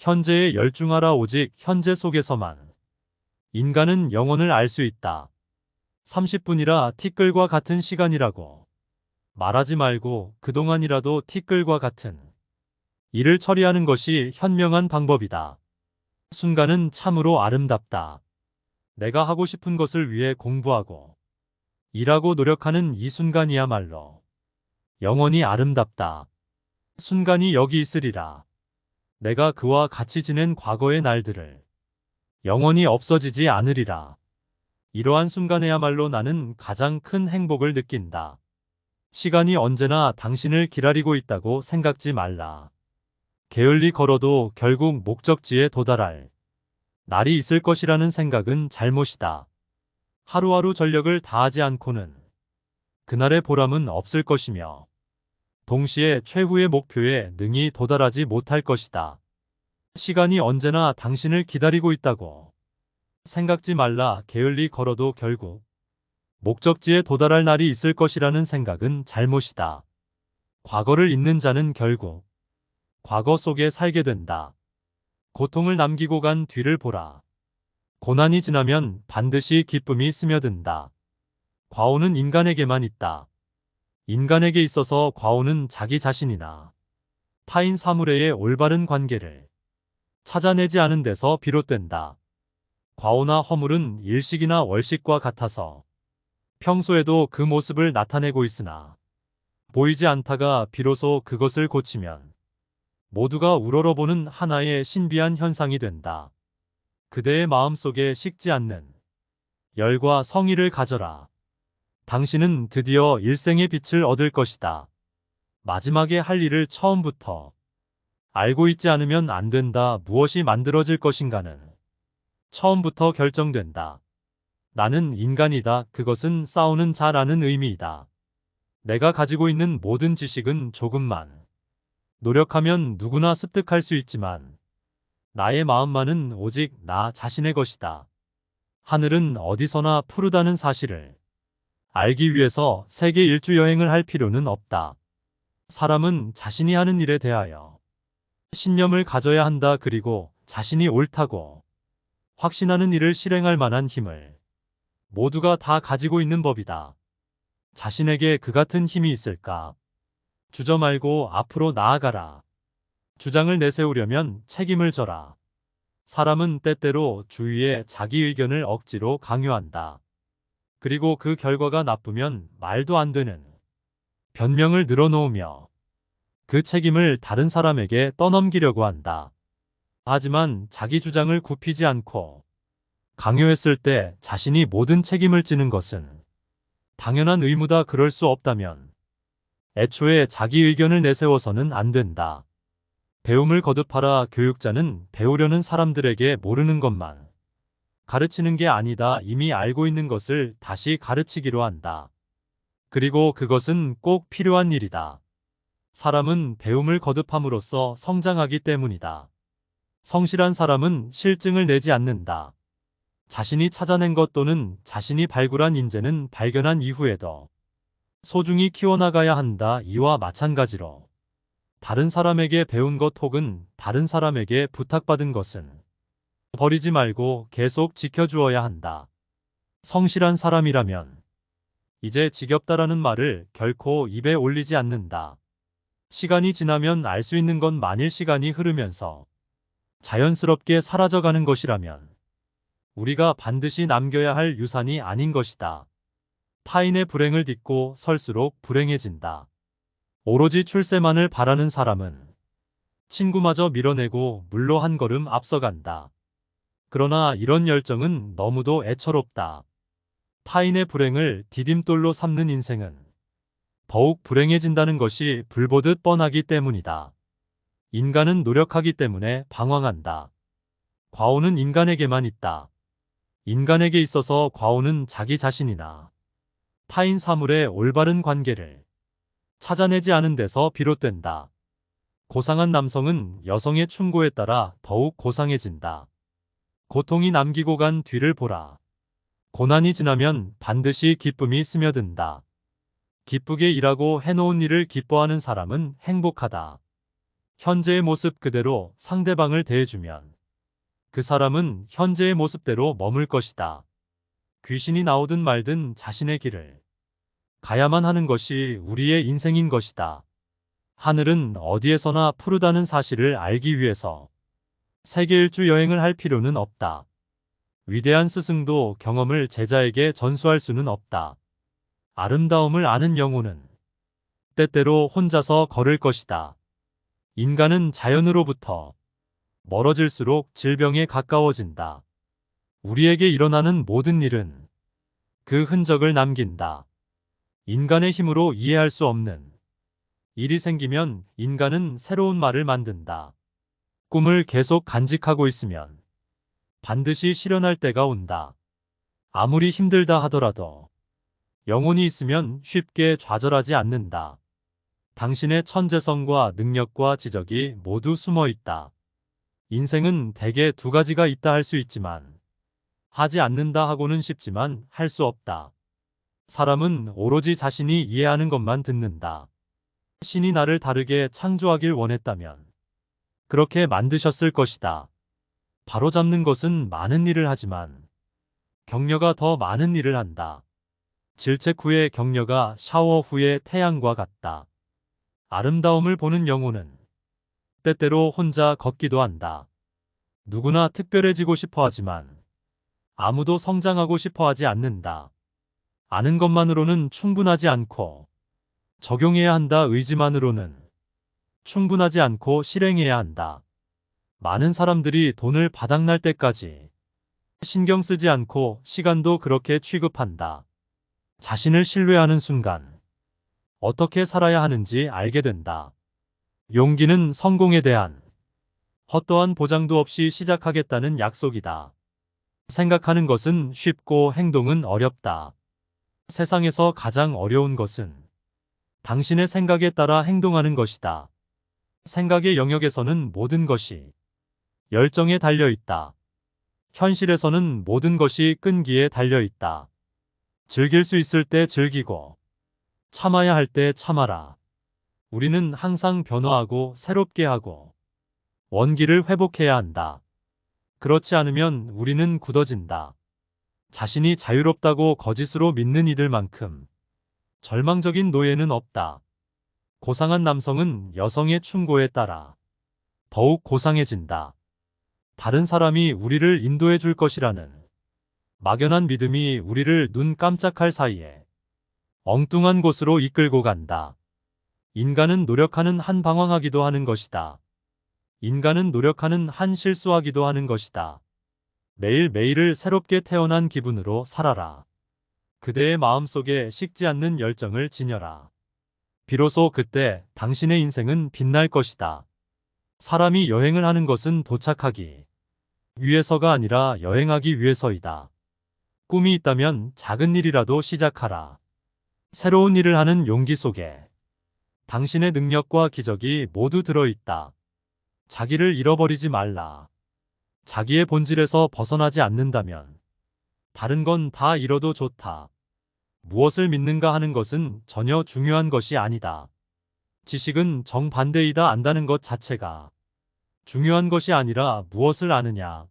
현재에 열중하라. 오직 현재 속에서만 인간은 영혼을 알 수 있다. 30분이라 티끌과 같은 시간이라고 말하지 말고 그동안이라도 티끌과 같은 일을 처리하는 것이 현명한 방법이다. 순간은 참으로 아름답다. 내가 하고 싶은 것을 위해 공부하고 일하고 노력하는 이 순간이야말로 영원히 아름답다. 순간이 여기 있으리라. 내가 그와 같이 지낸 과거의 날들을 영원히 없어지지 않으리라. 이러한 순간에야말로 나는 가장 큰 행복을 느낀다. 시간이 언제나 당신을 기다리고 있다고 생각지 말라. 게을리 걸어도 결국 목적지에 도달할 날이 있을 것이라는 생각은 잘못이다. 하루하루 전력을 다하지 않고는 그날의 보람은 없을 것이며 동시에 최후의 목표에 능히 도달하지 못할 것이다. 시간이 언제나 당신을 기다리고 있다고 생각지 말라. 게을리 걸어도 결국 목적지에 도달할 날이 있을 것이라는 생각은 잘못이다. 과거를 잊는 자는 결국 과거 속에 살게 된다. 고통을 남기고 간 뒤를 보라. 고난이 지나면 반드시 기쁨이 스며든다. 과오는 인간에게만 있다. 인간에게 있어서 과오는 자기 자신이나 타인 사물에의 올바른 관계를 찾아내지 않은 데서 비롯된다. 과오나 허물은 일식이나 월식과 같아서 평소에도 그 모습을 나타내고 있으나 보이지 않다가 비로소 그것을 고치면 모두가 우러러보는 하나의 신비한 현상이 된다. 그대의 마음속에 식지 않는 열과 성의를 가져라. 당신은 드디어 일생의 빛을 얻을 것이다. 마지막에 할 일을 처음부터 알고 있지 않으면 안 된다. 무엇이 만들어질 것인가는 처음부터 결정된다. 나는 인간이다. 그것은 싸우는 자라는 의미이다. 내가 가지고 있는 모든 지식은 조금만 노력하면 누구나 습득할 수 있지만 나의 마음만은 오직 나 자신의 것이다. 하늘은 어디서나 푸르다는 사실을 알기 위해서 세계 일주 여행을 할 필요는 없다. 사람은 자신이 하는 일에 대하여 신념을 가져야 한다. 그리고 자신이 옳다고 확신하는 일을 실행할 만한 힘을 모두가 다 가지고 있는 법이다. 자신에게 그 같은 힘이 있을까? 주저 말고 앞으로 나아가라. 주장을 내세우려면 책임을 져라. 사람은 때때로 주위에 자기 의견을 억지로 강요한다. 그리고 그 결과가 나쁘면 말도 안 되는 변명을 늘어놓으며 그 책임을 다른 사람에게 떠넘기려고 한다. 하지만 자기 주장을 굽히지 않고 강요했을 때 자신이 모든 책임을 지는 것은 당연한 의무다. 그럴 수 없다면 애초에 자기 의견을 내세워서는 안 된다. 배움을 거듭하라. 교육자는 배우려는 사람들에게 모르는 것만 가르치는 게 아니다. 이미 알고 있는 것을 다시 가르치기로 한다. 그리고 그것은 꼭 필요한 일이다. 사람은 배움을 거듭함으로써 성장하기 때문이다. 성실한 사람은 실증을 내지 않는다. 자신이 찾아낸 것 또는 자신이 발굴한 인재는 발견한 이후에도 소중히 키워나가야 한다. 이와 마찬가지로 다른 사람에게 배운 것 혹은 다른 사람에게 부탁받은 것은 버리지 말고 계속 지켜주어야 한다. 성실한 사람이라면 이제 지겹다라는 말을 결코 입에 올리지 않는다. 시간이 지나면 알 수 있는 건 만일 시간이 흐르면서 자연스럽게 사라져가는 것이라면 우리가 반드시 남겨야 할 유산이 아닌 것이다. 타인의 불행을 딛고 설수록 불행해진다. 오로지 출세만을 바라는 사람은 친구마저 밀어내고 물로 한 걸음 앞서간다. 그러나 이런 열정은 너무도 애처롭다. 타인의 불행을 디딤돌로 삼는 인생은 더욱 불행해진다는 것이 불보듯 뻔하기 때문이다. 인간은 노력하기 때문에 방황한다. 과오는 인간에게만 있다. 인간에게 있어서 과오는 자기 자신이나 타인 사물의 올바른 관계를 찾아내지 않은 데서 비롯된다. 고상한 남성은 여성의 충고에 따라 더욱 고상해진다. 고통이 남기고 간 뒤를 보라. 고난이 지나면 반드시 기쁨이 스며든다. 기쁘게 일하고 해놓은 일을 기뻐하는 사람은 행복하다. 현재의 모습 그대로 상대방을 대해주면 그 사람은 현재의 모습대로 머물 것이다. 귀신이 나오든 말든 자신의 길을 가야만 하는 것이 우리의 인생인 것이다. 하늘은 어디에서나 푸르다는 사실을 알기 위해서 세계 일주 여행을 할 필요는 없다. 위대한 스승도 경험을 제자에게 전수할 수는 없다. 아름다움을 아는 영혼은 때때로 혼자서 걸을 것이다. 인간은 자연으로부터 멀어질수록 질병에 가까워진다. 우리에게 일어나는 모든 일은 그 흔적을 남긴다. 인간의 힘으로 이해할 수 없는 일이 생기면 인간은 새로운 말을 만든다. 꿈을 계속 간직하고 있으면 반드시 실현할 때가 온다. 아무리 힘들다 하더라도 영혼이 있으면 쉽게 좌절하지 않는다. 당신의 천재성과 능력과 지적이 모두 숨어 있다. 인생은 대개 두 가지가 있다 할 수 있지만 하지 않는다 하고는 쉽지만 할 수 없다. 사람은 오로지 자신이 이해하는 것만 듣는다. 신이 나를 다르게 창조하길 원했다면 그렇게 만드셨을 것이다. 바로잡는 것은 많은 일을 하지만 격려가 더 많은 일을 한다. 질책 후의 격려가 샤워 후의 태양과 같다. 아름다움을 보는 영혼은 때때로 혼자 걷기도 한다. 누구나 특별해지고 싶어 하지만 아무도 성장하고 싶어 하지 않는다. 아는 것만으로는 충분하지 않고 적용해야 한다. 의지만으로는 충분하지 않고 실행해야 한다. 많은 사람들이 돈을 바닥날 때까지 신경 쓰지 않고 시간도 그렇게 취급한다. 자신을 신뢰하는 순간 어떻게 살아야 하는지 알게 된다. 용기는 성공에 대한 헛되한 보장도 없이 시작하겠다는 약속이다. 생각하는 것은 쉽고 행동은 어렵다. 세상에서 가장 어려운 것은 당신의 생각에 따라 행동하는 것이다. 생각의 영역에서는 모든 것이 열정에 달려 있다. 현실에서는 모든 것이 끈기에 달려 있다. 즐길 수 있을 때 즐기고 참아야 할 때 참아라. 우리는 항상 변화하고 새롭게 하고 원기를 회복해야 한다. 그렇지 않으면 우리는 굳어진다. 자신이 자유롭다고 거짓으로 믿는 이들만큼 절망적인 노예는 없다. 고상한 남성은 여성의 충고에 따라 더욱 고상해진다. 다른 사람이 우리를 인도해 줄 것이라는 막연한 믿음이 우리를 눈 깜짝할 사이에 엉뚱한 곳으로 이끌고 간다. 인간은 노력하는 한 방황하기도 하는 것이다. 인간은 노력하는 한 실수하기도 하는 것이다. 매일매일을 새롭게 태어난 기분으로 살아라. 그대의 마음속에 식지 않는 열정을 지녀라. 비로소 그때 당신의 인생은 빛날 것이다. 사람이 여행을 하는 것은 도착하기 위해서가 아니라 여행하기 위해서이다. 꿈이 있다면 작은 일이라도 시작하라. 새로운 일을 하는 용기 속에 당신의 능력과 기적이 모두 들어있다. 자기를 잃어버리지 말라. 자기의 본질에서 벗어나지 않는다면 다른 건 다 잃어도 좋다. 무엇을 믿는가 하는 것은 전혀 중요한 것이 아니다. 지식은 정반대이다. 안다는 것 자체가 중요한 것이 아니라 무엇을 아느냐,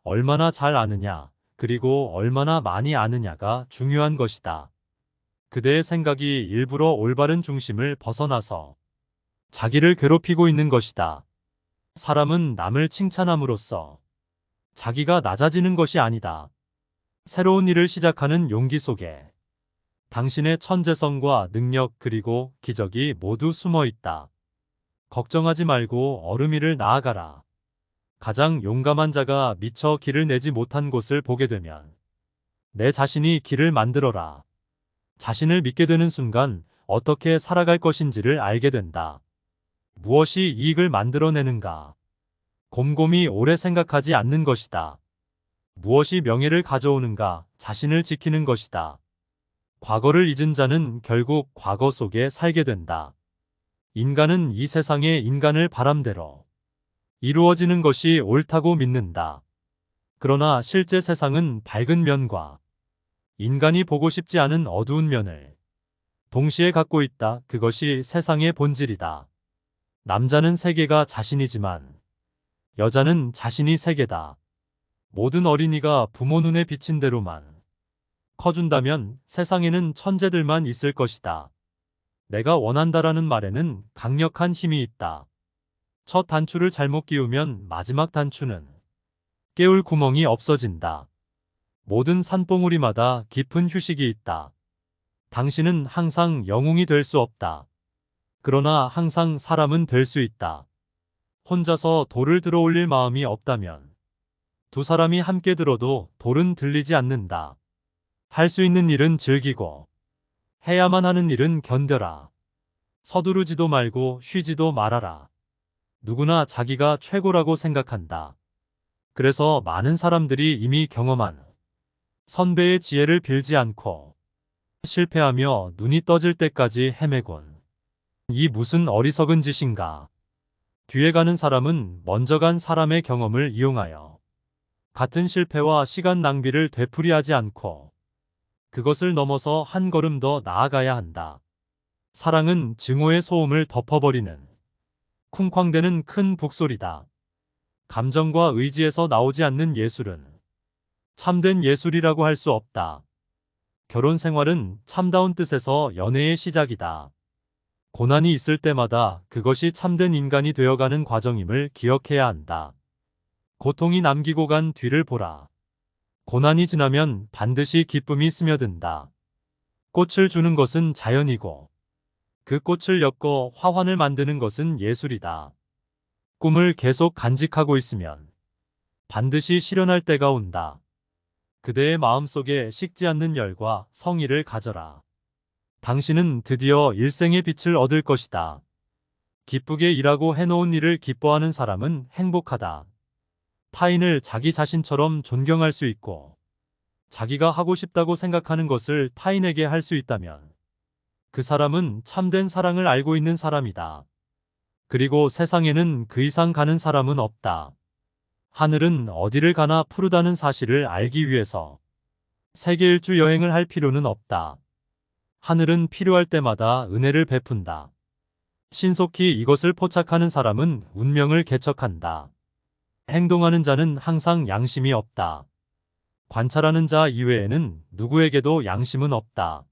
얼마나 잘 아느냐, 그리고 얼마나 많이 아느냐가 중요한 것이다. 그대의 생각이 일부러 올바른 중심을 벗어나서 자기를 괴롭히고 있는 것이다. 사람은 남을 칭찬함으로써 자기가 낮아지는 것이 아니다. 새로운 일을 시작하는 용기 속에 당신의 천재성과 능력 그리고 기적이 모두 숨어 있다. 걱정하지 말고 얼음위를 나아가라. 가장 용감한 자가 미처 길을 내지 못한 곳을 보게 되면 내 자신이 길을 만들어라. 자신을 믿게 되는 순간 어떻게 살아갈 것인지를 알게 된다. 무엇이 이익을 만들어내는가? 곰곰이 오래 생각하지 않는 것이다. 무엇이 명예를 가져오는가? 자신을 지키는 것이다. 과거를 잊은 자는 결국 과거 속에 살게 된다. 인간은 이 세상의 인간을 바람대로 이루어지는 것이 옳다고 믿는다. 그러나 실제 세상은 밝은 면과 인간이 보고 싶지 않은 어두운 면을 동시에 갖고 있다. 그것이 세상의 본질이다. 남자는 세계가 자신이지만 여자는 자신이 세계다. 모든 어린이가 부모 눈에 비친 대로만 커준다면 세상에는 천재들만 있을 것이다. 내가 원한다라는 말에는 강력한 힘이 있다. 첫 단추를 잘못 끼우면 마지막 단추는 깨울 구멍이 없어진다. 모든 산봉우리마다 깊은 휴식이 있다. 당신은 항상 영웅이 될 수 없다. 그러나 항상 사람은 될 수 있다. 혼자서 돌을 들어 올릴 마음이 없다면 두 사람이 함께 들어도 돌은 들리지 않는다. 할 수 있는 일은 즐기고 해야만 하는 일은 견뎌라. 서두르지도 말고 쉬지도 말아라. 누구나 자기가 최고라고 생각한다. 그래서 많은 사람들이 이미 경험한 선배의 지혜를 빌지 않고 실패하며 눈이 떠질 때까지 헤매곤. 이 무슨 어리석은 짓인가. 뒤에 가는 사람은 먼저 간 사람의 경험을 이용하여 같은 실패와 시간 낭비를 되풀이하지 않고 그것을 넘어서 한 걸음 더 나아가야 한다. 사랑은 증오의 소음을 덮어버리는 쿵쾅대는 큰 북소리다. 감정과 의지에서 나오지 않는 예술은 참된 예술이라고 할 수 없다. 결혼 생활은 참다운 뜻에서 연애의 시작이다. 고난이 있을 때마다 그것이 참된 인간이 되어가는 과정임을 기억해야 한다. 고통이 남기고 간 뒤를 보라. 고난이 지나면 반드시 기쁨이 스며든다. 꽃을 주는 것은 자연이고 그 꽃을 엮어 화환을 만드는 것은 예술이다. 꿈을 계속 간직하고 있으면 반드시 실현할 때가 온다. 그대의 마음속에 식지 않는 열과 성의를 가져라. 당신은 드디어 일생의 빛을 얻을 것이다. 기쁘게 일하고 해놓은 일을 기뻐하는 사람은 행복하다. 타인을 자기 자신처럼 존경할 수 있고 자기가 하고 싶다고 생각하는 것을 타인에게 할 수 있다면 그 사람은 참된 사랑을 알고 있는 사람이다. 그리고 세상에는 그 이상 가는 사람은 없다. 하늘은 어디를 가나 푸르다는 사실을 알기 위해서 세계 일주 여행을 할 필요는 없다. 하늘은 필요할 때마다 은혜를 베푼다. 신속히 이것을 포착하는 사람은 운명을 개척한다. 행동하는 자는 항상 양심이 없다. 관찰하는 자 이외에는 누구에게도 양심은 없다.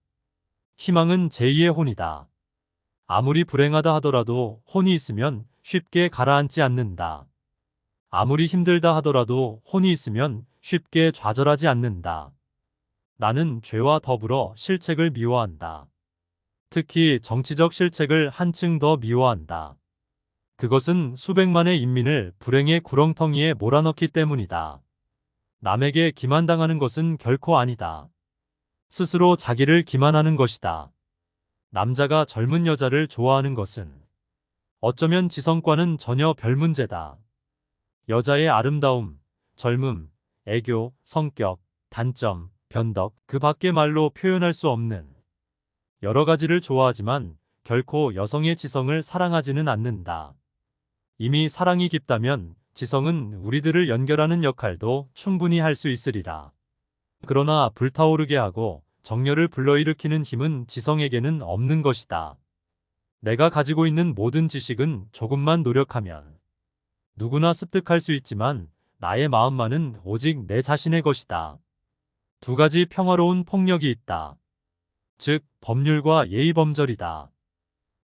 희망은 제2의 혼이다. 아무리 불행하다 하더라도 혼이 있으면 쉽게 가라앉지 않는다. 아무리 힘들다 하더라도 혼이 있으면 쉽게 좌절하지 않는다. 나는 죄와 더불어 실책을 미워한다. 특히 정치적 실책을 한층 더 미워한다. 그것은 수백만의 인민을 불행의 구렁텅이에 몰아넣기 때문이다. 남에게 기만당하는 것은 결코 아니다. 스스로 자기를 기만하는 것이다. 남자가 젊은 여자를 좋아하는 것은 어쩌면 지성과는 전혀 별 문제다. 여자의 아름다움, 젊음, 애교, 성격, 단점, 변덕, 그 밖의 말로 표현할 수 없는 여러 가지를 좋아하지만 결코 여성의 지성을 사랑하지는 않는다. 이미 사랑이 깊다면 지성은 우리들을 연결하는 역할도 충분히 할 수 있으리라. 그러나 불타오르게 하고 정열을 불러일으키는 힘은 지성에게는 없는 것이다. 내가 가지고 있는 모든 지식은 조금만 노력하면 누구나 습득할 수 있지만 나의 마음만은 오직 내 자신의 것이다. 두 가지 평화로운 폭력이 있다. 즉, 법률과 예의범절이다.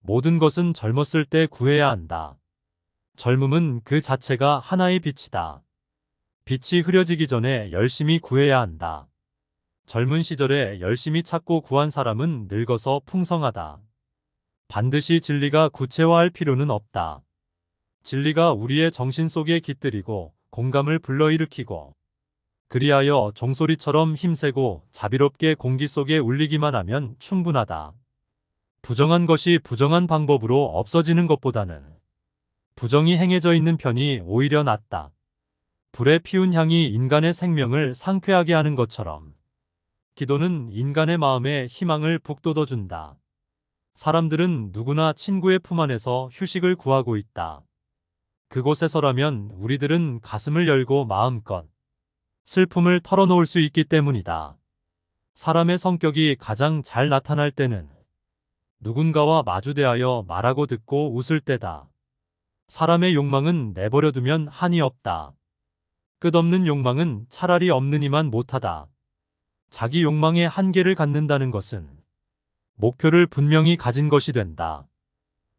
모든 것은 젊었을 때 구해야 한다. 젊음은 그 자체가 하나의 빛이다. 빛이 흐려지기 전에 열심히 구해야 한다. 젊은 시절에 열심히 찾고 구한 사람은 늙어서 풍성하다. 반드시 진리가 구체화할 필요는 없다. 진리가 우리의 정신 속에 깃들이고 공감을 불러일으키고 그리하여 종소리처럼 힘세고 자비롭게 공기 속에 울리기만 하면 충분하다. 부정한 것이 부정한 방법으로 없어지는 것보다는 부정이 행해져 있는 편이 오히려 낫다. 불에 피운 향이 인간의 생명을 상쾌하게 하는 것처럼 기도는 인간의 마음에 희망을 북돋워준다. 사람들은 누구나 친구의 품 안에서 휴식을 구하고 있다. 그곳에서라면 우리들은 가슴을 열고 마음껏 슬픔을 털어놓을 수 있기 때문이다. 사람의 성격이 가장 잘 나타날 때는 누군가와 마주대하여 말하고 듣고 웃을 때다. 사람의 욕망은 내버려두면 한이 없다. 끝없는 욕망은 차라리 없느니만 못하다. 자기 욕망의 한계를 갖는다는 것은 목표를 분명히 가진 것이 된다.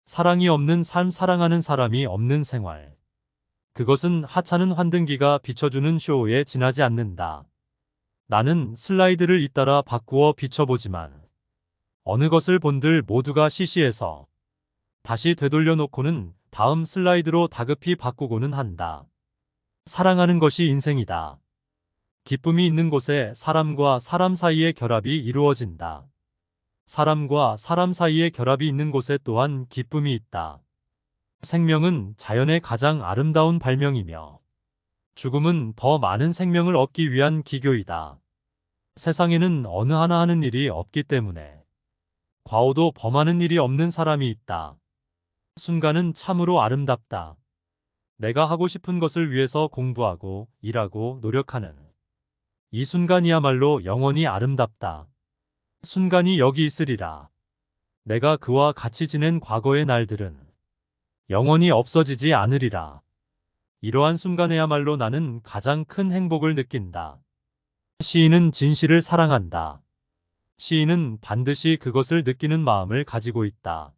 사랑이 없는 삶, 사랑하는 사람이 없는 생활. 그것은 하찮은 환등기가 비춰주는 쇼에 지나지 않는다. 나는 슬라이드를 잇따라 바꾸어 비춰보지만 어느 것을 본들 모두가 시시해서 다시 되돌려 놓고는 다음 슬라이드로 다급히 바꾸고는 한다. 사랑하는 것이 인생이다. 기쁨이 있는 곳에 사람과 사람 사이의 결합이 이루어진다. 사람과 사람 사이의 결합이 있는 곳에 또한 기쁨이 있다. 생명은 자연의 가장 아름다운 발명이며 죽음은 더 많은 생명을 얻기 위한 기교이다. 세상에는 어느 하나 하는 일이 없기 때문에 과오도 범하는 일이 없는 사람이 있다. 순간은 참으로 아름답다. 내가 하고 싶은 것을 위해서 공부하고 일하고 노력하는 이 순간이야말로 영원히 아름답다. 순간이 여기 있으리라. 내가 그와 같이 지낸 과거의 날들은 영원히 없어지지 않으리라. 이러한 순간에야말로 나는 가장 큰 행복을 느낀다. 시인은 진실을 사랑한다. 시인은 반드시 그것을 느끼는 마음을 가지고 있다.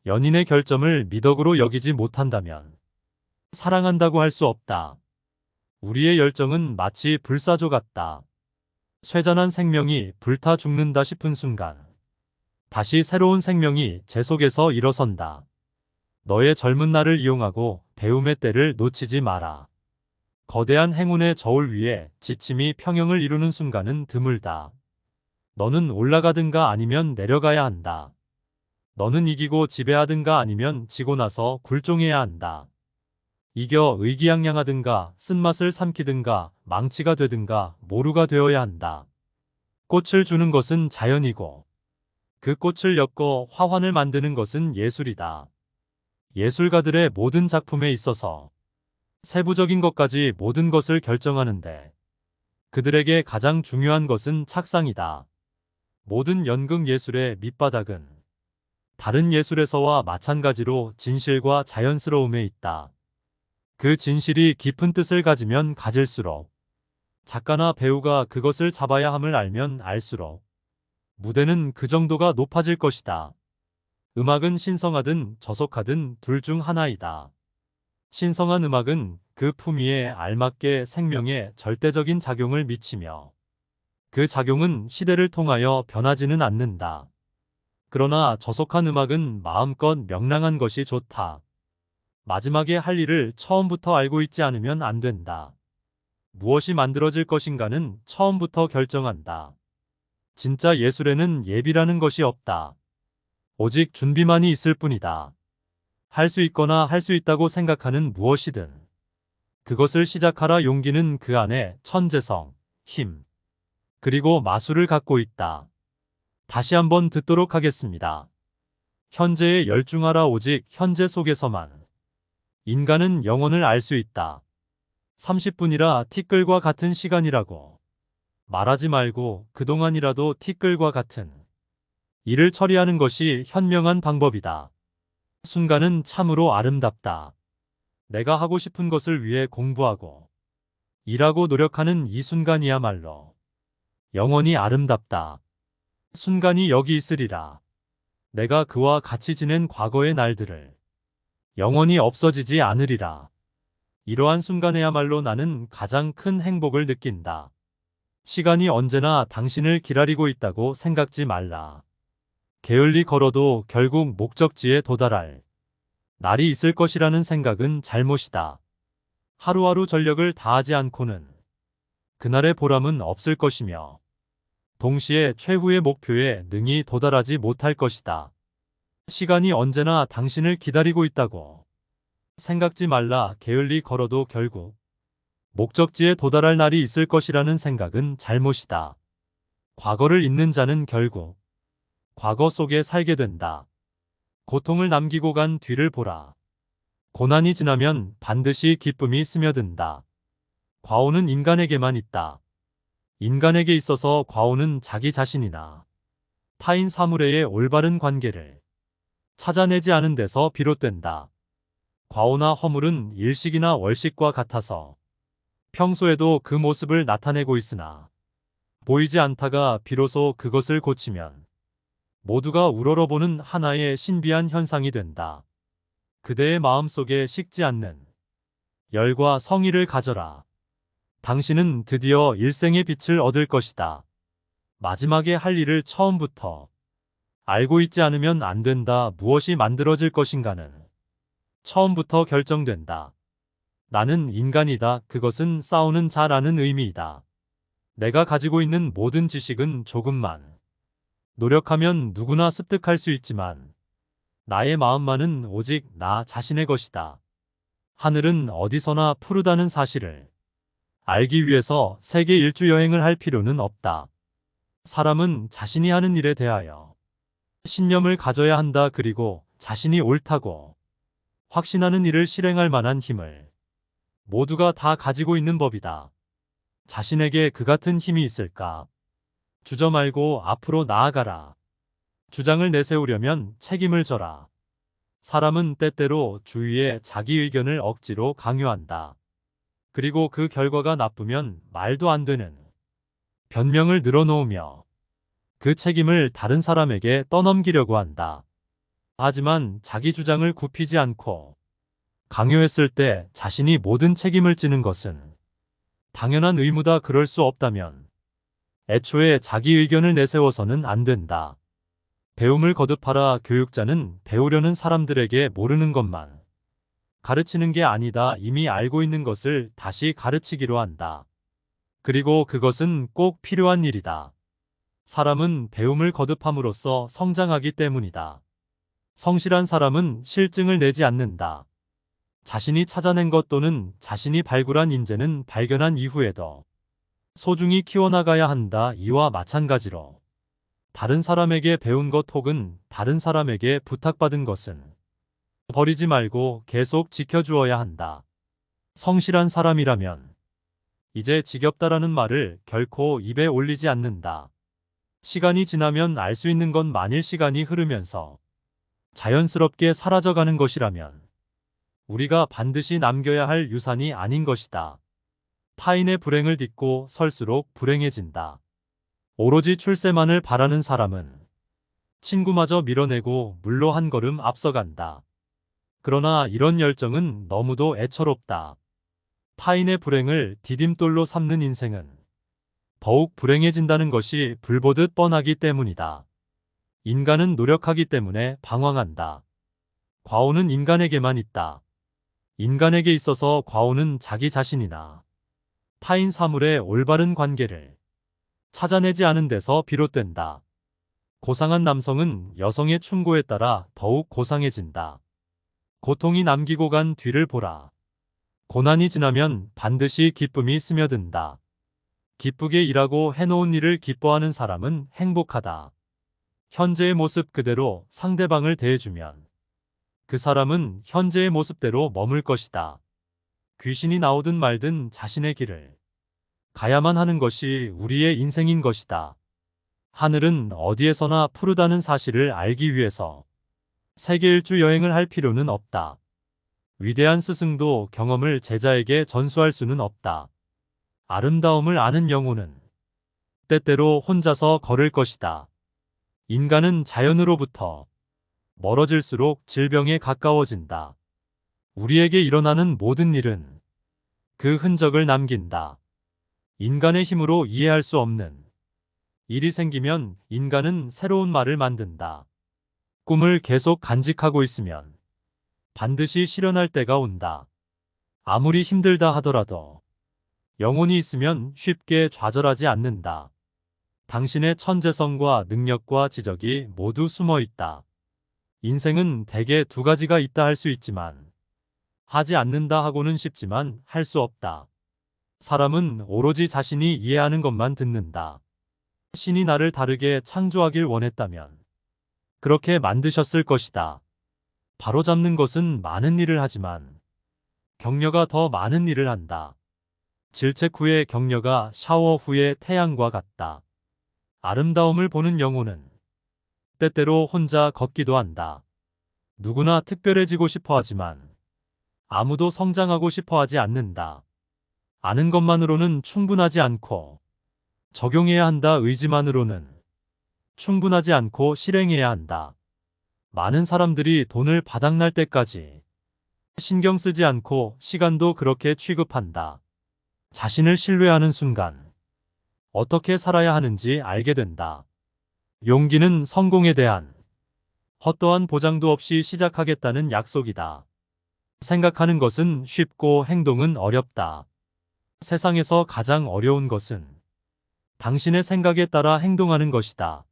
연인의 결점을 미덕으로 여기지 못한다면 사랑한다고 할 수 없다. 우리의 열정은 마치 불사조 같다. 쇠잔한 생명이 불타 죽는다 싶은 순간 다시 새로운 생명이 제 속에서 일어선다. 너의 젊은 날을 이용하고 배움의 때를 놓치지 마라. 거대한 행운의 저울 위에 지침이 평형을 이루는 순간은 드물다. 너는 올라가든가 아니면 내려가야 한다. 너는 이기고 지배하든가 아니면 지고 나서 굴종해야 한다. 이겨 의기양양하든가 쓴맛을 삼키든가 망치가 되든가 모루가 되어야 한다. 꽃을 주는 것은 자연이고 그 꽃을 엮어 화환을 만드는 것은 예술이다. 예술가들의 모든 작품에 있어서 세부적인 것까지 모든 것을 결정하는데 그들에게 가장 중요한 것은 착상이다. 모든 연극 예술의 밑바닥은 다른 예술에서와 마찬가지로 진실과 자연스러움에 있다. 그 진실이 깊은 뜻을 가지면 가질수록 작가나 배우가 그것을 잡아야 함을 알면 알수록 무대는 그 정도가 높아질 것이다. 음악은 신성하든 저속하든 둘 중 하나이다. 신성한 음악은 그 품위에 알맞게 생명에 절대적인 작용을 미치며 그 작용은 시대를 통하여 변하지는 않는다. 그러나 저속한 음악은 마음껏 명랑한 것이 좋다. 마지막에 할 일을 처음부터 알고 있지 않으면 안 된다. 무엇이 만들어질 것인가는 처음부터 결정한다. 진짜 예술에는 예비라는 것이 없다. 오직 준비만이 있을 뿐이다. 할 수 있거나 할 수 있다고 생각하는 무엇이든 그것을 시작하라. 용기는 그 안에 천재성, 힘, 그리고 마술을 갖고 있다. 다시 한번 듣도록 하겠습니다. 현재에 열중하라. 오직 현재 속에서만 인간은 영혼을 알 수 있다. 30분이라 티끌과 같은 시간이라고 말하지 말고 그동안이라도 티끌과 같은 일을 처리하는 것이 현명한 방법이다. 순간은 참으로 아름답다. 내가 하고 싶은 것을 위해 공부하고 일하고 노력하는 이 순간이야말로 영원히 아름답다. 순간이 여기 있으리라. 내가 그와 같이 지낸 과거의 날들을 영원히 없어지지 않으리라. 이러한 순간에야말로 나는 가장 큰 행복을 느낀다. 시간이 언제나 당신을 기다리고 있다고 생각지 말라. 게을리 걸어도 결국 목적지에 도달할 날이 있을 것이라는 생각은 잘못이다. 하루하루 전력을 다하지 않고는 그날의 보람은 없을 것이며 동시에 최후의 목표에 능히 도달하지 못할 것이다. 시간이 언제나 당신을 기다리고 있다고 생각지 말라. 게을리 걸어도 결국 목적지에 도달할 날이 있을 것이라는 생각은 잘못이다. 과거를 잊는 자는 결국 과거 속에 살게 된다. 고통을 남기고 간 뒤를 보라. 고난이 지나면 반드시 기쁨이 스며든다. 과오는 인간에게만 있다. 인간에게 있어서 과오는 자기 자신이나 타인 사물에의 올바른 관계를 찾아내지 않은 데서 비롯된다. 과오나 허물은 일식이나 월식과 같아서 평소에도 그 모습을 나타내고 있으나 보이지 않다가 비로소 그것을 고치면 모두가 우러러보는 하나의 신비한 현상이 된다. 그대의 마음속에 식지 않는 열과 성의를 가져라. 당신은 드디어 일생의 빛을 얻을 것이다. 마지막에 할 일을 처음부터 알고 있지 않으면 안 된다. 무엇이 만들어질 것인가는 처음부터 결정된다. 나는 인간이다. 그것은 싸우는 자라는 의미이다. 내가 가지고 있는 모든 지식은 조금만 노력하면 누구나 습득할 수 있지만 나의 마음만은 오직 나 자신의 것이다. 하늘은 어디서나 푸르다는 사실을 알기 위해서 세계 일주 여행을 할 필요는 없다. 사람은 자신이 하는 일에 대하여 신념을 가져야 한다. 그리고 자신이 옳다고 확신하는 일을 실행할 만한 힘을 모두가 다 가지고 있는 법이다. 자신에게 그 같은 힘이 있을까? 주저 말고 앞으로 나아가라. 주장을 내세우려면 책임을 져라. 사람은 때때로 주위에 자기 의견을 억지로 강요한다. 그리고 그 결과가 나쁘면 말도 안 되는 변명을 늘어놓으며 그 책임을 다른 사람에게 떠넘기려고 한다. 하지만 자기 주장을 굽히지 않고 강요했을 때 자신이 모든 책임을 지는 것은 당연한 의무다. 그럴 수 없다면 애초에 자기 의견을 내세워서는 안 된다. 배움을 거듭하라. 교육자는 배우려는 사람들에게 모르는 것만 가르치는 게 아니다. 이미 알고 있는 것을 다시 가르치기로 한다. 그리고 그것은 꼭 필요한 일이다. 사람은 배움을 거듭함으로써 성장하기 때문이다. 성실한 사람은 실증을 내지 않는다. 자신이 찾아낸 것 또는 자신이 발굴한 인재는 발견한 이후에도 소중히 키워나가야 한다. 이와 마찬가지로 다른 사람에게 배운 것 혹은 다른 사람에게 부탁받은 것은 버리지 말고 계속 지켜주어야 한다. 성실한 사람이라면 이제 지겹다라는 말을 결코 입에 올리지 않는다. 시간이 지나면 알 수 있는 건 만일 시간이 흐르면서 자연스럽게 사라져가는 것이라면 우리가 반드시 남겨야 할 유산이 아닌 것이다. 타인의 불행을 딛고 설수록 불행해진다. 오로지 출세만을 바라는 사람은 친구마저 밀어내고 물로 한 걸음 앞서간다. 그러나 이런 열정은 너무도 애처롭다. 타인의 불행을 디딤돌로 삼는 인생은 더욱 불행해진다는 것이 불보듯 뻔하기 때문이다. 인간은 노력하기 때문에 방황한다. 과오는 인간에게만 있다. 인간에게 있어서 과오는 자기 자신이나 타인 사물의 올바른 관계를 찾아내지 않은 데서 비롯된다. 고상한 남성은 여성의 충고에 따라 더욱 고상해진다. 고통이 남기고 간 뒤를 보라. 고난이 지나면 반드시 기쁨이 스며든다. 기쁘게 일하고 해놓은 일을 기뻐하는 사람은 행복하다. 현재의 모습 그대로 상대방을 대해주면 그 사람은 현재의 모습대로 머물 것이다. 귀신이 나오든 말든 자신의 길을 가야만 하는 것이 우리의 인생인 것이다. 하늘은 어디에서나 푸르다는 사실을 알기 위해서 세계 일주 여행을 할 필요는 없다. 위대한 스승도 경험을 제자에게 전수할 수는 없다. 아름다움을 아는 영혼은 때때로 혼자서 걸을 것이다. 인간은 자연으로부터 멀어질수록 질병에 가까워진다. 우리에게 일어나는 모든 일은 그 흔적을 남긴다. 인간의 힘으로 이해할 수 없는 일이 생기면 인간은 새로운 말을 만든다. 꿈을 계속 간직하고 있으면 반드시 실현할 때가 온다. 아무리 힘들다 하더라도 영혼이 있으면 쉽게 좌절하지 않는다. 당신의 천재성과 능력과 지적이 모두 숨어 있다. 인생은 대개 두 가지가 있다 할 수 있지만 하지 않는다 하고는 쉽지만 할 수 없다. 사람은 오로지 자신이 이해하는 것만 듣는다. 신이 나를 다르게 창조하길 원했다면 그렇게 만드셨을 것이다. 바로잡는 것은 많은 일을 하지만 격려가 더 많은 일을 한다. 질책 후의 격려가 샤워 후의 태양과 같다. 아름다움을 보는 영혼은 때때로 혼자 걷기도 한다. 누구나 특별해지고 싶어 하지만 아무도 성장하고 싶어 하지 않는다. 아는 것만으로는 충분하지 않고 적용해야 한다. 의지만으로는 충분하지 않고 실행해야 한다. 많은 사람들이 돈을 바닥날 때까지 신경 쓰지 않고 시간도 그렇게 취급한다. 자신을 신뢰하는 순간 어떻게 살아야 하는지 알게 된다. 용기는 성공에 대한 헛되한 보장도 없이 시작하겠다는 약속이다. 생각하는 것은 쉽고 행동은 어렵다. 세상에서 가장 어려운 것은 당신의 생각에 따라 행동하는 것이다.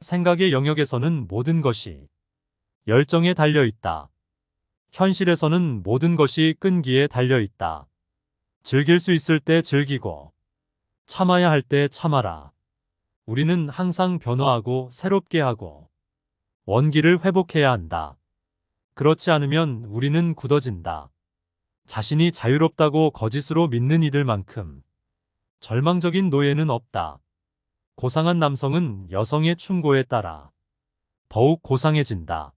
생각의 영역에서는 모든 것이 열정에 달려 있다. 현실에서는 모든 것이 끈기에 달려 있다. 즐길 수 있을 때 즐기고 참아야 할 때 참아라. 우리는 항상 변화하고 새롭게 하고 원기를 회복해야 한다. 그렇지 않으면 우리는 굳어진다. 자신이 자유롭다고 거짓으로 믿는 이들만큼 절망적인 노예는 없다. 고상한 남성은 여성의 충고에 따라 더욱 고상해진다.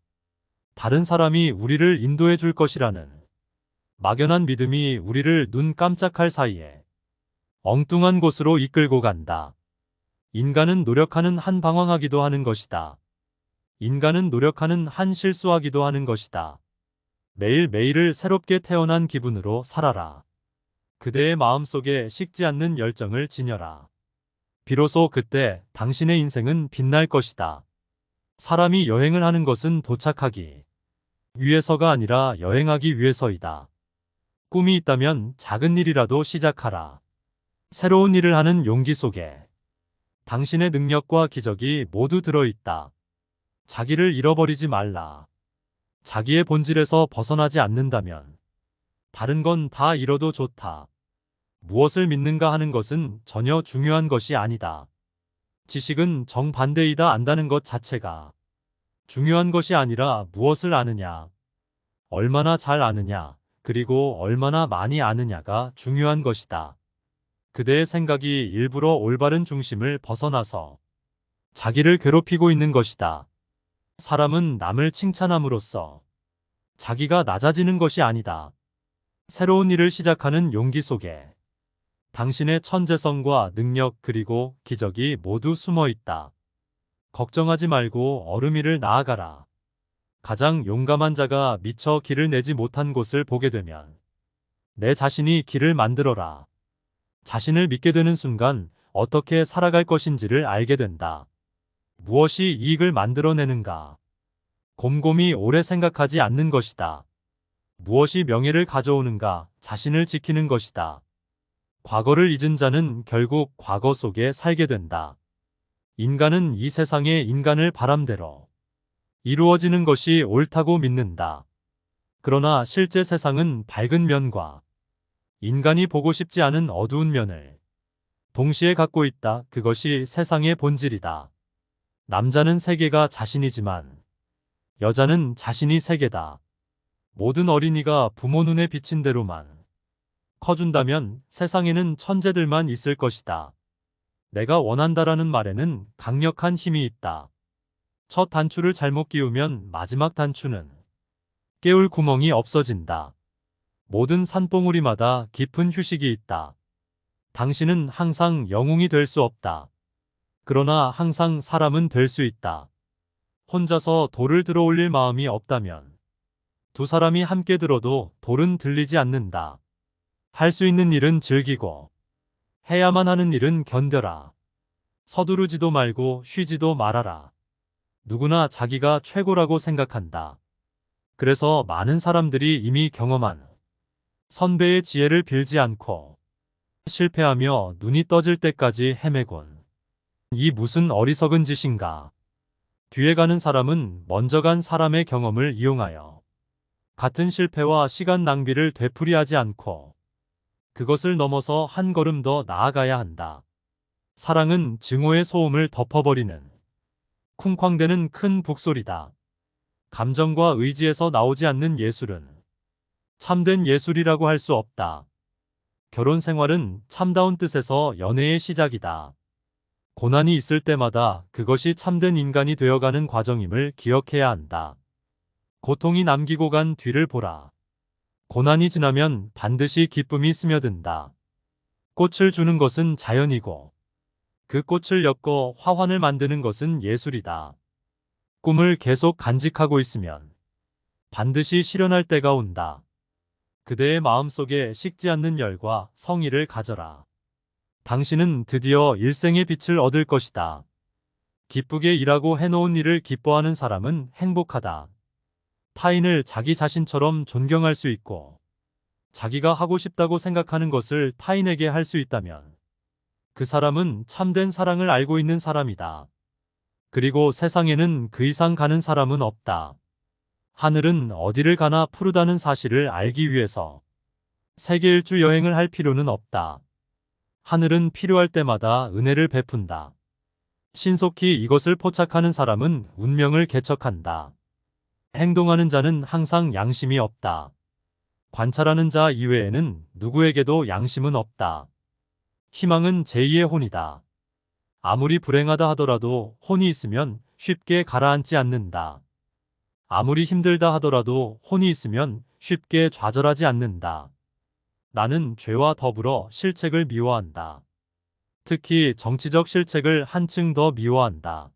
다른 사람이 우리를 인도해 줄 것이라는 막연한 믿음이 우리를 눈 깜짝할 사이에 엉뚱한 곳으로 이끌고 간다. 인간은 노력하는 한 방황하기도 하는 것이다. 인간은 노력하는 한 실수하기도 하는 것이다. 매일매일을 새롭게 태어난 기분으로 살아라. 그대의 마음속에 식지 않는 열정을 지녀라. 비로소 그때 당신의 인생은 빛날 것이다. 사람이 여행을 하는 것은 도착하기 위해서가 아니라 여행하기 위해서이다. 꿈이 있다면 작은 일이라도 시작하라. 새로운 일을 하는 용기 속에 당신의 능력과 기적이 모두 들어있다. 자기를 잃어버리지 말라. 자기의 본질에서 벗어나지 않는다면 다른 건 다 잃어도 좋다. 무엇을 믿는가 하는 것은 전혀 중요한 것이 아니다. 지식은 정반대이다. 안다는 것 자체가 중요한 것이 아니라 무엇을 아느냐, 얼마나 잘 아느냐, 그리고 얼마나 많이 아느냐가 중요한 것이다. 그대의 생각이 일부러 올바른 중심을 벗어나서 자기를 괴롭히고 있는 것이다. 사람은 남을 칭찬함으로써 자기가 낮아지는 것이 아니다. 새로운 일을 시작하는 용기 속에 당신의 천재성과 능력 그리고 기적이 모두 숨어 있다. 걱정하지 말고 얼음 위를 나아가라. 가장 용감한 자가 미처 길을 내지 못한 곳을 보게 되면 내 자신이 길을 만들어라. 자신을 믿게 되는 순간 어떻게 살아갈 것인지를 알게 된다. 무엇이 이익을 만들어내는가? 곰곰이 오래 생각하지 않는 것이다. 무엇이 명예를 가져오는가? 자신을 지키는 것이다. 과거를 잊은 자는 결국 과거 속에 살게 된다. 인간은 이 세상의 인간을 바람대로 이루어지는 것이 옳다고 믿는다. 그러나 실제 세상은 밝은 면과 인간이 보고 싶지 않은 어두운 면을 동시에 갖고 있다. 그것이 세상의 본질이다. 남자는 세계가 자신이지만 여자는 자신이 세계다. 모든 어린이가 부모 눈에 비친 대로만 커준다면 세상에는 천재들만 있을 것이다. 내가 원한다라는 말에는 강력한 힘이 있다. 첫 단추를 잘못 끼우면 마지막 단추는 깨울 구멍이 없어진다. 모든 산봉우리마다 깊은 휴식이 있다. 당신은 항상 영웅이 될 수 없다. 그러나 항상 사람은 될 수 있다. 혼자서 돌을 들어 올릴 마음이 없다면 두 사람이 함께 들어도 돌은 들리지 않는다. 할 수 있는 일은 즐기고 해야만 하는 일은 견뎌라. 서두르지도 말고 쉬지도 말아라. 누구나 자기가 최고라고 생각한다. 그래서 많은 사람들이 이미 경험한 선배의 지혜를 빌지 않고 실패하며 눈이 떠질 때까지 헤매곤 이 무슨 어리석은 짓인가. 뒤에 가는 사람은 먼저 간 사람의 경험을 이용하여 같은 실패와 시간 낭비를 되풀이하지 않고 그것을 넘어서 한 걸음 더 나아가야 한다. 사랑은 증오의 소음을 덮어버리는 쿵쾅대는 큰 북소리다. 감정과 의지에서 나오지 않는 예술은 참된 예술이라고 할 수 없다. 결혼 생활은 참다운 뜻에서 연애의 시작이다. 고난이 있을 때마다 그것이 참된 인간이 되어가는 과정임을 기억해야 한다. 고통이 남기고 간 뒤를 보라. 고난이 지나면 반드시 기쁨이 스며든다. 꽃을 주는 것은 자연이고 그 꽃을 엮어 화환을 만드는 것은 예술이다. 꿈을 계속 간직하고 있으면 반드시 실현할 때가 온다. 그대의 마음속에 식지 않는 열과 성의를 가져라. 당신은 드디어 일생의 빛을 얻을 것이다. 기쁘게 일하고 해놓은 일을 기뻐하는 사람은 행복하다. 타인을 자기 자신처럼 존경할 수 있고 자기가 하고 싶다고 생각하는 것을 타인에게 할 수 있다면 그 사람은 참된 사랑을 알고 있는 사람이다. 그리고 세상에는 그 이상 가는 사람은 없다. 하늘은 어디를 가나 푸르다는 사실을 알기 위해서 세계 일주 여행을 할 필요는 없다. 하늘은 필요할 때마다 은혜를 베푼다. 신속히 이것을 포착하는 사람은 운명을 개척한다. 행동하는 자는 항상 양심이 없다. 관찰하는 자 이외에는 누구에게도 양심은 없다. 희망은 제2의 혼이다. 아무리 불행하다 하더라도 혼이 있으면 쉽게 가라앉지 않는다. 아무리 힘들다 하더라도 혼이 있으면 쉽게 좌절하지 않는다. 나는 죄와 더불어 실책을 미워한다. 특히 정치적 실책을 한층 더 미워한다.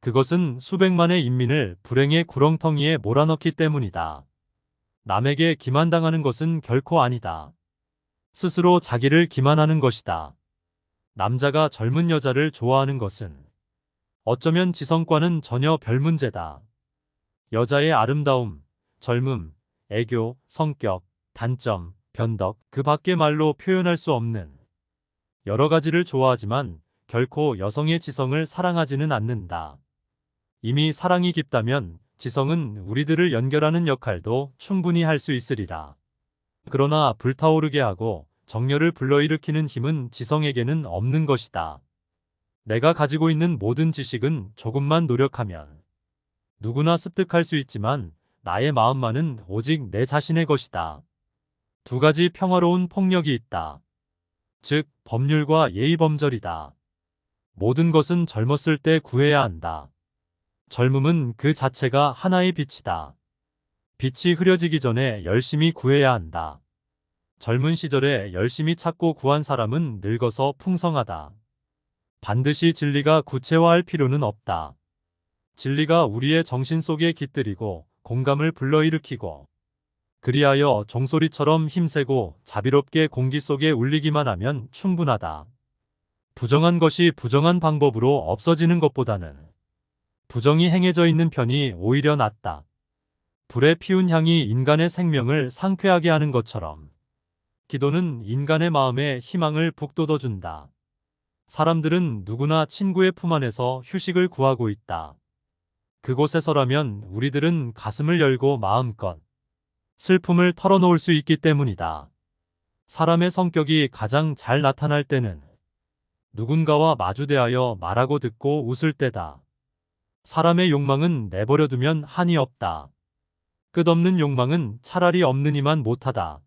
그것은 수백만의 인민을 불행의 구렁텅이에 몰아넣기 때문이다. 남에게 기만당하는 것은 결코 아니다. 스스로 자기를 기만하는 것이다. 남자가 젊은 여자를 좋아하는 것은 어쩌면 지성과는 전혀 별 문제다. 여자의 아름다움, 젊음, 애교, 성격, 단점, 변덕, 그 밖의 말로 표현할 수 없는 여러 가지를 좋아하지만 결코 여성의 지성을 사랑하지는 않는다. 이미 사랑이 깊다면 지성은 우리들을 연결하는 역할도 충분히 할 수 있으리라. 그러나 불타오르게 하고 정열을 불러일으키는 힘은 지성에게는 없는 것이다. 내가 가지고 있는 모든 지식은 조금만 노력하면 누구나 습득할 수 있지만 나의 마음만은 오직 내 자신의 것이다. 두 가지 평화로운 폭력이 있다. 즉, 법률과 예의범절이다. 모든 것은 젊었을 때 구해야 한다. 젊음은 그 자체가 하나의 빛이다. 빛이 흐려지기 전에 열심히 구해야 한다. 젊은 시절에 열심히 찾고 구한 사람은 늙어서 풍성하다. 반드시 진리가 구체화할 필요는 없다. 진리가 우리의 정신 속에 깃들이고 공감을 불러일으키고 그리하여 종소리처럼 힘세고 자비롭게 공기 속에 울리기만 하면 충분하다. 부정한 것이 부정한 방법으로 없어지는 것보다는 부정이 행해져 있는 편이 오히려 낫다. 불에 피운 향이 인간의 생명을 상쾌하게 하는 것처럼 기도는 인간의 마음에 희망을 북돋워준다. 사람들은 누구나 친구의 품 안에서 휴식을 구하고 있다. 그곳에서라면 우리들은 가슴을 열고 마음껏 슬픔을 털어놓을 수 있기 때문이다. 사람의 성격이 가장 잘 나타날 때는 누군가와 마주대하여 말하고 듣고 웃을 때다. 사람의 욕망은 내버려두면 한이 없다. 끝없는 욕망은 차라리 없느니만 못하다.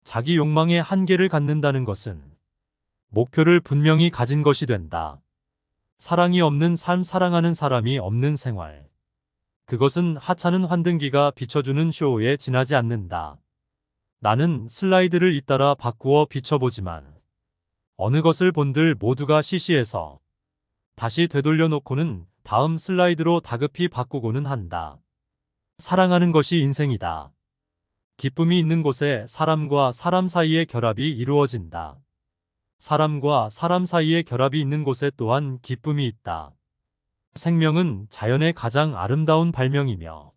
자기 욕망의 한계를 갖는다는 것은 목표를 분명히 가진 것이 된다. 사랑이 없는 삶, 사랑하는 사람이 없는 생활. 그것은 하찮은 환등기가 비춰주는 쇼에 지나지 않는다. 나는 슬라이드를 잇따라 바꾸어 비춰보지만 어느 것을 본들 모두가 시시해서 다시 되돌려 놓고는 다음 슬라이드로 다급히 바꾸고는 한다. 사랑하는 것이 인생이다. 기쁨이 있는 곳에 사람과 사람 사이의 결합이 이루어진다. 사람과 사람 사이의 결합이 있는 곳에 또한 기쁨이 있다. 생명은 자연의 가장 아름다운 발명이며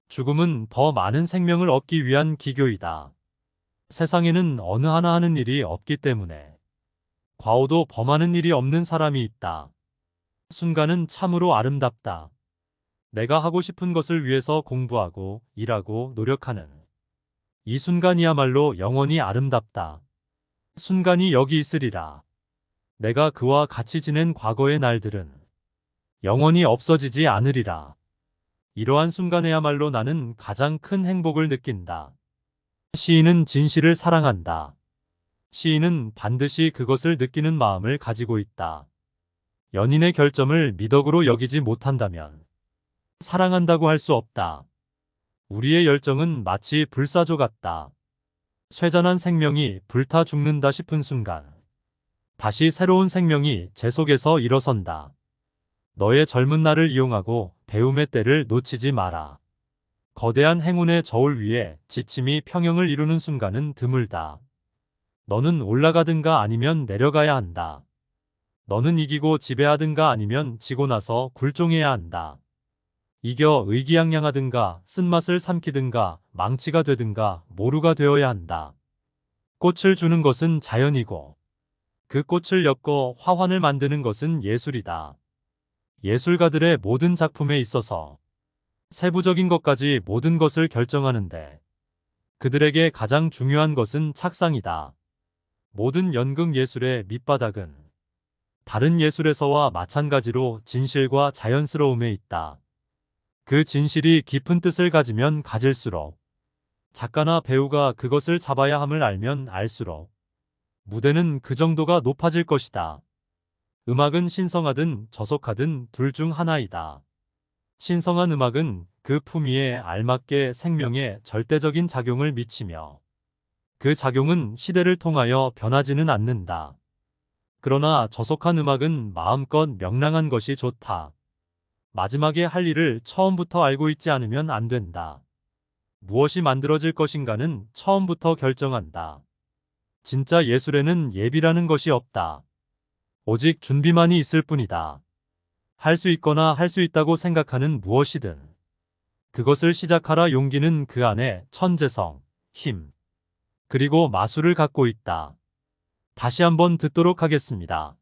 죽음은 더 많은 생명을 얻기 위한 기교이다. 세상에는 어느 하나 하는 일이 없기 때문에 과오도 범하는 일이 없는 사람이 있다. 순간은 참으로 아름답다. 내가 하고 싶은 것을 위해서 공부하고 일하고 노력하는 이 순간이야말로 영원히 아름답다. 순간이 여기 있으리라. 내가 그와 같이 지낸 과거의 날들은 영원히 없어지지 않으리라. 이러한 순간에야말로 나는 가장 큰 행복을 느낀다. 시인은 진실을 사랑한다. 시인은 반드시 그것을 느끼는 마음을 가지고 있다. 연인의 결점을 미덕으로 여기지 못한다면 사랑한다고 할 수 없다. 우리의 열정은 마치 불사조 같다. 쇠잔한 생명이 불타 죽는다 싶은 순간, 다시 새로운 생명이 제 속에서 일어선다. 너의 젊은 날을 이용하고 배움의 때를 놓치지 마라. 거대한 행운의 저울 위에 지침이 평형을 이루는 순간은 드물다. 너는 올라가든가 아니면 내려가야 한다. 너는 이기고 지배하든가 아니면 지고 나서 굴종해야 한다. 이겨 의기양양하든가 쓴맛을 삼키든가 망치가 되든가 모루가 되어야 한다. 꽃을 주는 것은 자연이고 그 꽃을 엮어 화환을 만드는 것은 예술이다. 예술가들의 모든 작품에 있어서 세부적인 것까지 모든 것을 결정하는데 그들에게 가장 중요한 것은 착상이다. 모든 연극 예술의 밑바닥은 다른 예술에서와 마찬가지로 진실과 자연스러움에 있다. 그 진실이 깊은 뜻을 가지면 가질수록, 작가나 배우가 그것을 잡아야 함을 알면 알수록 무대는 그 정도가 높아질 것이다. 음악은 신성하든 저속하든 둘 중 하나이다. 신성한 음악은 그 품위에 알맞게 생명에 절대적인 작용을 미치며 그 작용은 시대를 통하여 변하지는 않는다. 그러나 저속한 음악은 마음껏 명랑한 것이 좋다. 마지막에 할 일을 처음부터 알고 있지 않으면 안 된다. 무엇이 만들어질 것인가는 처음부터 결정한다. 진짜 예술에는 예비라는 것이 없다. 오직 준비만이 있을 뿐이다. 할 수 있거나 할 수 있다고 생각하는 무엇이든 그것을 시작하라. 용기는 그 안에 천재성, 힘, 그리고 마술을 갖고 있다. 다시 한번 듣도록 하겠습니다.